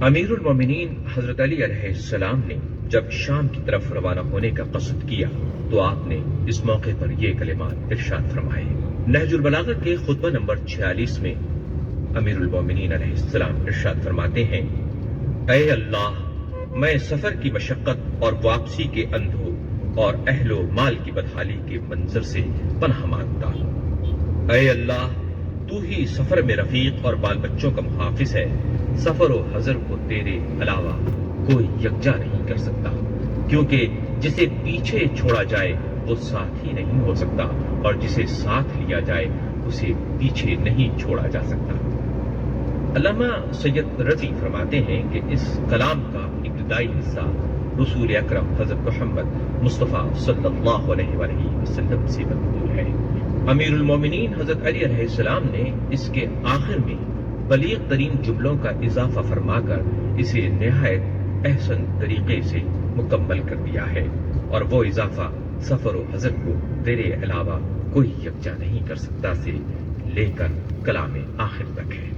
امیر المومنین حضرت علی علیہ السلام نے جب شام کی طرف روانہ ہونے کا قصد کیا تو آپ نے اس موقع پر یہ کلمات ارشاد فرمائے۔ نہج البلاغہ کے خطبہ نمبر 46 میں امیر المومنین علیہ السلام ارشاد فرماتے ہیں، اے اللہ، میں سفر کی مشقت اور واپسی کے اندھو اور اہل و مال کی بدحالی کے منظر سے پناہ مانگتا ہوں۔ اے اللہ، تو ہی سفر میں رفیق اور بال بچوں کا محافظ ہے۔ سفر و حضر کو تیرے علاوہ کوئی یکجا نہیں کر سکتا، کیونکہ جسے پیچھے چھوڑا جائے وہ ساتھ ہی نہیں ہو سکتا، اور جسے ساتھ لیا جائے اسے پیچھے نہیں چھوڑا جا سکتا۔ علامہ سید رضی فرماتے ہیں کہ اس کلام کا ابتدائی حصہ رسول اکرم حضرت محمد مصطفیٰ صلی اللہ علیہ وآلہ وسلم سے منقول ہے۔ امیر المومنین حضرت علی علیہ السلام نے اس کے آخر میں بلیغ ترین جملوں کا اضافہ فرما کر اسے نہایت احسن طریقے سے مکمل کر دیا ہے، اور وہ اضافہ سفر و حضر کو تیرے علاوہ کوئی یکجا نہیں کر سکتا سے لے کر کلام آخر تک ہے۔